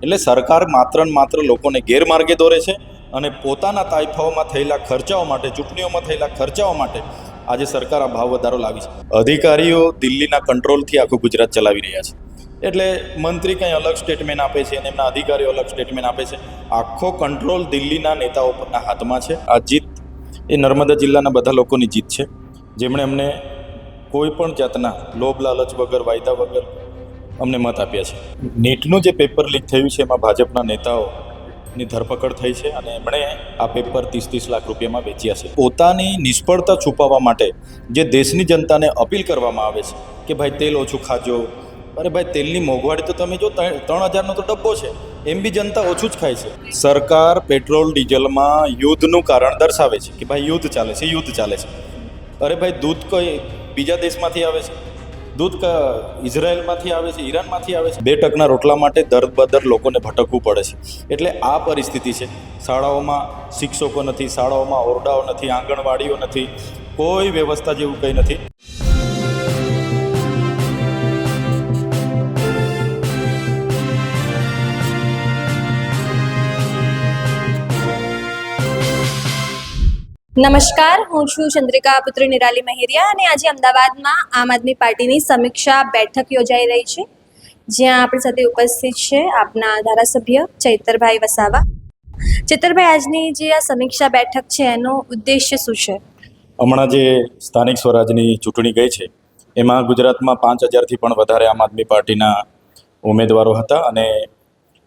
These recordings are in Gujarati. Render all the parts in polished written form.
એટલે સરકાર માત્ર ને માત્ર લોકોને ગેરમાર્ગે દોરે છે અને પોતાના તાઇફાઓમાં થયેલા ખર્ચાઓ માટે, ચૂંટણીઓમાં થયેલા ખર્ચાઓ માટે આજે સરકાર આ ભાવ વધારો લાવી છે. અધિકારીઓ દિલ્હીના કંટ્રોલથી આખું ગુજરાત ચલાવી રહ્યા છે. એટલે મંત્રી કંઈ અલગ સ્ટેટમેન્ટ આપે છે અને એમના અધિકારીઓ અલગ સ્ટેટમેન્ટ આપે છે. આખો કંટ્રોલ દિલ્હીના નેતાઓ પરના હાથમાં છે. આ જીત એ નર્મદા જિલ્લાના બધા લોકોની જીત છે, જેમણે અમને કોઈ પણ જાતના લોભ લાલચ વગર, વાયદા વગર અમને મત આપ્યા છે. નીટનું જે પેપર લીક થયું છે એમાં ભાજપના નેતાઓની ધરપકડ થઈ છે અને એમણે આ પેપર 30-30 લાખ રૂપિયામાં વેચ્યા છે. પોતાની નિષ્ફળતા છુપાવવા માટે જે દેશની જનતાને અપીલ કરવામાં આવે છે કે ભાઈ તેલ ઓછું ખાજો. અરે ભાઈ, તેલની મોંઘવારી તો તમે જો 3,000નો તો ડબ્બો છે, એમ બી જનતા ઓછું જ ખાય છે. સરકાર પેટ્રોલ ડીઝલમાં યુદ્ધનું કારણ દર્શાવે છે કે ભાઈ યુદ્ધ ચાલે છે, યુદ્ધ ચાલે છે. અરે ભાઈ, દૂધ કોઈ બીજા દેશમાંથી આવે છે, દૂધ ઇઝરાયલમાંથી આવે છે, ઈરાનમાંથી આવે છે. 2 ટકના રોટલા માટે દર બદર લોકોને ભટકવું પડે છે. એટલે આ પરિસ્થિતિ છે. શાળાઓમાં શિક્ષકો નથી, શાળાઓમાં ઓરડાઓ નથી, આંગણવાડીઓ નથી, કોઈ વ્યવસ્થા જેવું કંઈ નથી. નમસ્કાર, હું છું ચંદ્રિકા પુત્રી નિરાલી મહેરિયા અને આજે અમદાવાદમાં આમ આદમી પાર્ટીની સમીક્ષા બેઠક યોજાઈ રહી છે, જ્યાં આપણી સાથે ઉપસ્થિત છે આપના ધારાસભ્ય ચૈતરભાઈ વસાવા. ચૈતરભાઈ, આજની જે આ સમીક્ષા બેઠક છે એનો ઉદ્દેશ્ય શું છે? હમણાં જે સ્થાનિક સ્વરાજની ચૂંટણી ગઈ છે એમાં ગુજરાતમાં 5,000થી પણ વધારે આમ આદમી પાર્ટીના ઉમેદવારો હતા અને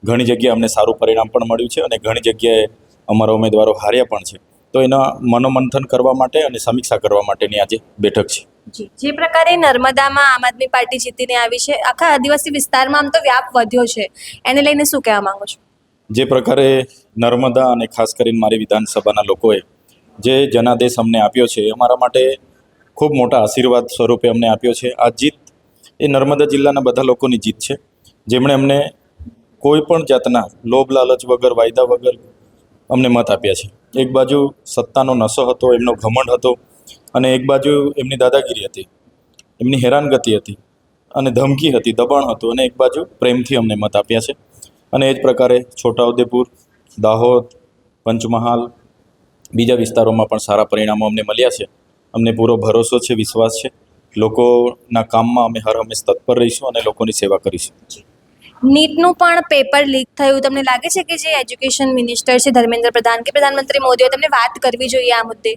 ઘણી જગ્યાએ અમને સારું પરિણામ પણ મળ્યું છે અને ઘણી જગ્યાએ અમારા ઉમેદવારો હાર્યા પણ છે. તો એના મનોમંથન કરવા માટે અને સમીક્ષા કરવા માટેની આજે બેઠક છે. જે પ્રકારે નર્મદામાં આમ આદમી પાર્ટી જીતીને આવી છે, આખા આદિવાસી વિસ્તારમાં આમ તો વ્યાપ વધ્યો છે, એને લઈને શું કહેવા માંગો છો? જે પ્રકારે નર્મદા અને ખાસ કરીને મારી વિધાનસભાના લોકોએ જે જનાદેશ અમને આપ્યો છે એ અમારા માટે ખૂબ મોટા આશીર્વાદ સ્વરૂપે અમને આપ્યો છે. આ જીત એ નર્મદા જિલ્લાના બધા લોકોની જીત છે, જેમણે અમને કોઈ પણ જાતના લોભ લાલચ વગર, વાયદા વગર અમને મત આપ્યા છે. એક બાજુ સત્તાનો નશો હતો, એમનો ઘમંડ હતો, અને એક બાજુ એમની દાદાગીરી હતી, એમની હેરાનગતિ હતી અને ધમકી હતી, દબાણ હતું, અને એક બાજુ પ્રેમથી અમને મત આપ્યા છે. અને એ જ પ્રકારે છોટાઉદેપુર, દાહોદ, પંચમહાલ, બીજા વિસ્તારોમાં પણ સારા પરિણામો અમને મળ્યા છે. અમને પૂરો ભરોસો છે, વિશ્વાસ છે. લોકોના કામમાં અમે હર હંમેશ તત્પર રહીશું અને લોકોની સેવા કરીશું. નીટનું પણ પેપર લીક થયું, તમને લાગે છે કે જે એજ્યુકેશન મિનિસ્ટર છે ધર્મેન્દ્ર પ્રધાન કે પ્રધાનમંત્રી મોદીએ તેમને વાત કરવી જોઈએ આ મુદ્દે?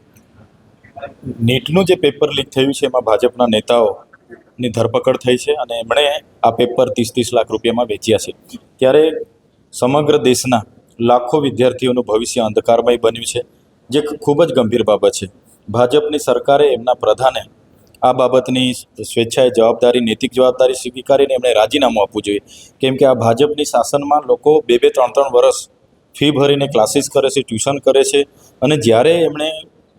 નીટનું જે પેપર લીક થયું છે એમાં ભાજપના નેતાઓની ધરપકડ થઈ છે અને એમણે આ પેપર 30-30 લાખ રૂપિયામાં વેચ્યા છે. ત્યારે સમગ્ર દેશના લાખો વિદ્યાર્થીઓનું ભવિષ્ય અંધકારમય બન્યું છે, જે ખૂબ જ ગંભીર બાબત છે. ભાજપની સરકારે, એમના પ્રધાને આ બાબતની સ્વેચ્છાએ જવાબદારી, નૈતિક જવાબદારી સ્વીકારીને એમણે રાજીનામું આપવું જોઈએ. કેમ કે આ ભાજપની શાસનમાં લોકો 2-3 વર્ષ ફી ભરીને ક્લાસીસ કરે છે, ટ્યુશન કરે છે, અને જ્યારે એમણે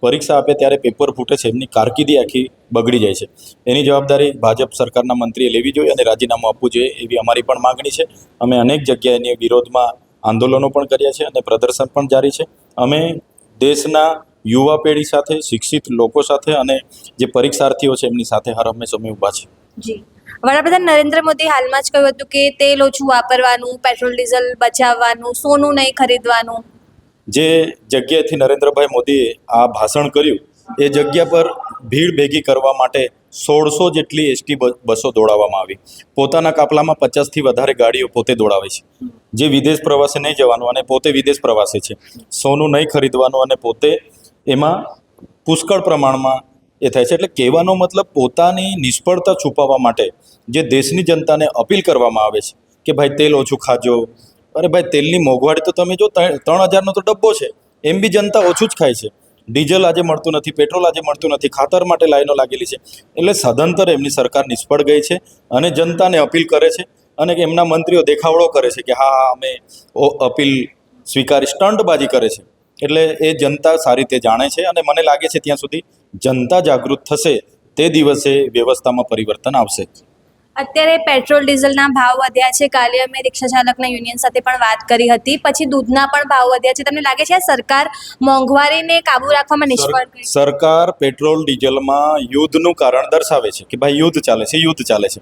પરીક્ષા આપે ત્યારે પેપર ફૂટે છે, એમની કારકિર્દી આખી બગડી જાય છે. એની જવાબદારી ભાજપ સરકારના મંત્રીએ લેવી જોઈએ અને રાજીનામું આપવું જોઈએ, એવી અમારી પણ માગણી છે. અમે અનેક જગ્યાએ એની વિરોધમાં આંદોલનો પણ કર્યા છે અને પ્રદર્શન પણ જારી છે. અમે દેશના યુવા પેઢી સાથે, શિક્ષિત લોકો સાથે અને જે પરીક્ષાર્થીઓ છે એમની સાથે હર હંમેશ અમે ઊભા છે. જી, વડાપ્રધાન નરેન્દ્ર મોદી હાલમાં જ કહ્યું હતું કે તેલ ઓછું વાપરવાનું, પેટ્રોલ ડીઝલ બચાવવાનું, સોનું નહીં ખરીદવાનું. જે જગ્યાએથી નરેન્દ્રભાઈ મોદીએ આ ભાષણ કર્યું એ જગ્યા પર ભીડ ભેગી કરવા માટે 1,600 જેટલી એસટી બસો દોડાવવામાં આવી. પોતાના કાફલામાં 50થી વધારે ગાડીઓ પોતે દોડાવે છે, જે વિદેશ પ્રવાસે નહીં જવાનું અને પોતે વિદેશ પ્રવાસે છે. સોનું નહીં ખરીદવાનું અને પોતે એમાં પુષ્કળ પ્રમાણમાં એ થાય છે. એટલે કહેવાનો મતલબ, પોતાની નિષ્ફળતા છુપાવવા માટે જે દેશની જનતાને અપીલ કરવામાં આવે છે કે ભાઈ તેલ ઓછું ખાજો. અરે ભાઈ, તેલની મોંઘવારી તો તમે જો 3,000નો તો ડબ્બો છે, એમ બી જનતા ઓછું જ ખાય છે. ડીઝલ આજે મળતું નથી, પેટ્રોલ આજે મળતું નથી, ખાતર માટે લાઈનો લાગેલી છે. એટલે સદંતર એમની સરકાર નિષ્ફળ ગઈ છે અને જનતાને અપીલ કરે છે અને એમના મંત્રીઓ દેખાવડો કરે છે કે હા અમે અપીલ સ્વીકારી, સ્ટંટબાજી કરે છે. એટલે એ જનતા સારી રીતે જાણે છે અને મને લાગે છે ત્યાં સુધી જનતા જાગૃત થશે તે દિવસે વ્યવસ્થામાં પરિવર્તન આવશે. અત્યારે પેટ્રોલ ડીઝલના ભાવ વધ્યા છે. કાલે અમે રિક્ષા ચાલકના યુનિયન સાથે પણ વાત કરી હતી. પછી દૂધના પણ ભાવ વધ્યા છે. તમને લાગે છે સરકાર મોંઘવારીને કાબુ રાખવામાં નિષ્ફળ ગઈ? સરકાર પેટ્રોલ ડીઝલમાં યુદ્ધનું કારણ દર્શાવે છે કે ભાઈ યુદ્ધ ચાલે છે, યુદ્ધ ચાલે છે.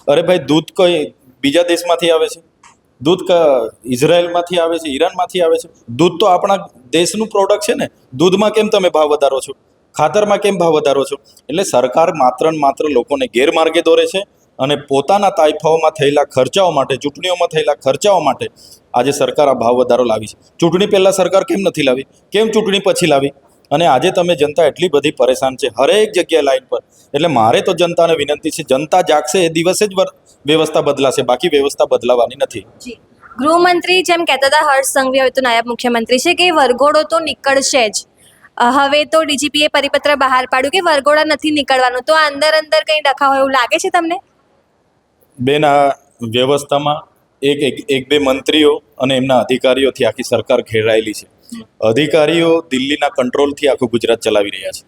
અરે ભાઈ, દૂધ કોઈ બીજા દેશમાંથી આવે છે, દૂધ ઇઝરાયલમાંથી આવે છે, ઈરાનમાંથી આવે છે. દૂધ તો આપણા દેશનું પ્રોડક્ટ છે ને. દૂધમાં કેમ તમે ભાવ વધારો છો? ખાતરમાં કેમ ભાવ વધારો છો? એટલે સરકાર માત્ર ને માત્ર લોકોને ગેરમાર્ગે દોરે છે અને પોતાના તાઇફાઓમાં થયેલા ખર્ચાઓ માટે, ચૂંટણીઓમાં થયેલા ખર્ચાઓ માટે આજે સરકાર આ ભાવ વધારો લાવી છે. ચૂંટણી પહેલાં સરકાર કેમ નથી લાવી? કેમ ચૂંટણી પછી લાવી? અને આજે તમે જનતા એટલી બધી પરેશાન છે હરેક જગ્યાએ લાઈન પર. એટલે મારે તો જનતાને વિનંતી છે, જનતા જાગશે એ દિવસે જ વ્યવસ્થા બદલાશે, બાકી વ્યવસ્થા બદલાવાની નથી. જી, ગૃહમંત્રી જેમ કહેતા હતા હર્ષ સંઘવી, હવે તો નાયબ મુખ્યમંત્રી છે, કે વરઘોડો તો નીકળશે જ. હવે તો ડીજીપીએ પરિપત્ર બહાર પાડ્યું કે વરઘોડા નથી નીકળવાનું. તો આ અંદર અંદર કંઈ ડખા હોય એવું લાગે છે તમને? બેન, આ વ્યવસ્થામાં એક બે મંત્રીઓ અને એમના અધિકારીઓથી આખી સરકાર ઘેરાયેલી છે. અધિકારીઓ દિલ્હીના કંટ્રોલથી આખું ગુજરાત ચલાવી રહ્યા છે.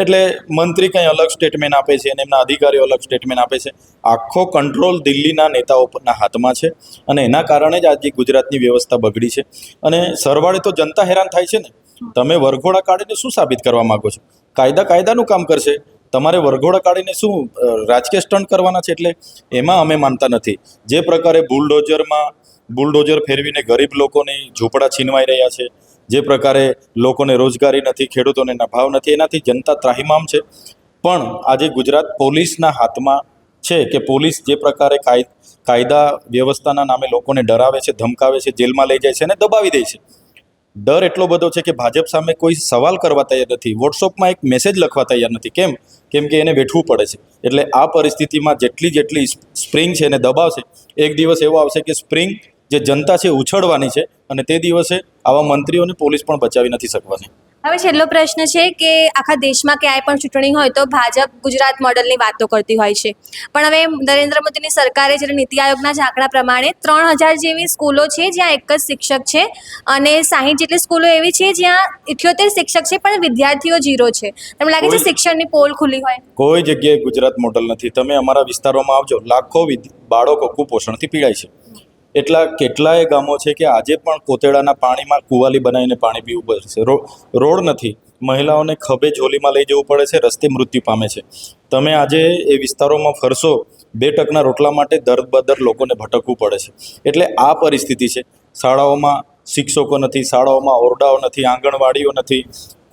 એટલે મંત્રી કંઈ અલગ સ્ટેટમેન્ટ આપે છે અને એમના અધિકારીઓ અલગ સ્ટેટમેન્ટ આપે છે. આખો કંટ્રોલ દિલ્હીના નેતાઓના હાથમાં છે અને એના કારણે જ આજે ગુજરાતની વ્યવસ્થા બગડી છે. અને સરવાળે તો જનતા હેરાન થાય છે ને. તમે વરઘોડા કાઢીને શું સાબિત કરવા માંગો છો? કાયદાનું કામ કરશે. તમારે વરઘોડા કાઢીને શું રાજકીય સ્ટન્ટ કરવાના છે? એટલે એમાં અમે માનતા નથી. જે પ્રકારે બુલડોઝર ફેરવીને ગરીબ લોકોની ઝૂંપડા છીનવાઈ રહ્યા છે, જે પ્રકારે લોકોને રોજગારી નથી, ખેડૂતોને ભાવ નથી, એનાથી જનતા ત્રાહિમામ છે. પણ આજે ગુજરાત પોલીસના હાથમાં છે કે પોલીસ જે પ્રકારે કાયદા વ્યવસ્થાના નામે લોકોને ડરાવે છે, ધમકાવે છે, જેલમાં લઈ જાય છે અને દબાવી દે છે. ડર એટલો બધો છે કે ભાજપ સામે કોઈ સવાલ કરવા તૈયાર નથી, વોટ્સઅપમાં એક મેસેજ લખવા તૈયાર નથી. કેમ કે એને વેઠવું પડે છે. એટલે આ પરિસ્થિતિમાં જેટલી સ્પ્રિંગ છે એને દબાવશે, એક દિવસ એવો આવશે કે સ્પ્રિંગ જે જનતા છે ઉછળવાની છે અને તે દિવસે આવા મંત્રીઓને પોલીસ પણ બચાવી નથી શકવાની. હવે છેલ્લો પ્રશ્ન છે કે આખા દેશમાં ક્યાંય પણ ચૂંટણી હોય તો ભાજપ ગુજરાત મોડલની વાતો કરતી હોય છે, પણ હવે નરેન્દ્ર મોદીની સરકારે જ્યારે નીતિ આયોગના જ આંકડા પ્રમાણે 3000 જેવી સ્કૂલો છે જ્યાં એક જ શિક્ષક છે અને 60 જેટલી સ્કૂલો એવી છે જ્યાં 78 શિક્ષક છે પણ વિદ્યાર્થીઓ 0 છે. તમને લાગે છે શિક્ષણની પોલ ખુલ્લી હોય? કોઈ જગ્યાએ ગુજરાત મોડલ નથી. તમે અમારા વિસ્તારોમાં આવજો, લાખો બાળકો કુપોષણથી પીડાય છે. કેટલાય ગામો છે કે આજે પણ કોતેડાના પાણીમાં કુવાલી બનાવીને પાણી પીવું પડે છે. રોડ નથી, મહિલાઓને ખભે ઝોલીમાં લઈ જવું પડે છે, રસ્તે મૃત્યુ પામે છે. તમે આજે એ વિસ્તારોમાં ફરશો, 2 ટકના રોટલા માટે દર લોકોને ભટકવું પડે છે. એટલે આ પરિસ્થિતિ છે. શાળાઓમાં શિક્ષકો નથી, શાળાઓમાં ઓરડાઓ નથી, આંગણવાડીઓ નથી,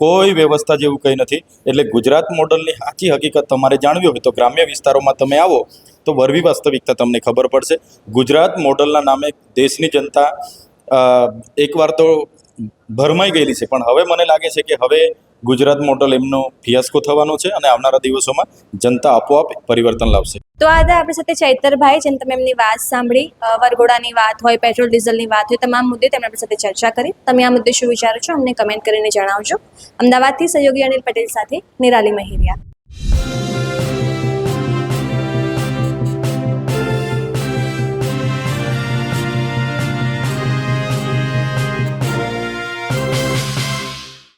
કોઈ વ્યવસ્થા જેવું કંઈ નથી. એટલે ગુજરાત મોડલની સાચી હકીકત તમારે જાણવી હોય તો ગ્રામ્ય વિસ્તારોમાં તમે આવો તો વરવી વાસ્તવિકતા તમને ખબર પડશે. ગુજરાત મોડલના નામે દેશની જનતા એકવાર તો ભરમાઈ ગયેલી છે, પણ હવે મને લાગે છે કે હવે ગુજરાત મોડલ એમનો ફિયાસ્કો થવાનો છે અને આવનારા દિવસોમાં જનતા આપોઆપ પરિવર્તન લાવશે. તો આજે આપણી સાથે ચૈતરભાઈ, જેમ તમે એમની વાત સાંભળી, વરઘોડાની વાત હોય, પેટ્રોલ ડીઝલની વાત હોય, તમામ મુદ્દે તેમણે આપણી સાથે ચર્ચા કરી. તમે આ મુદ્દે શું વિચારો છો અમને કમેન્ટ કરીને જણાવજો. અમદાવાદથી સહયોગી અનિલ પટેલ સાથે નિરાલી મહેરિયા.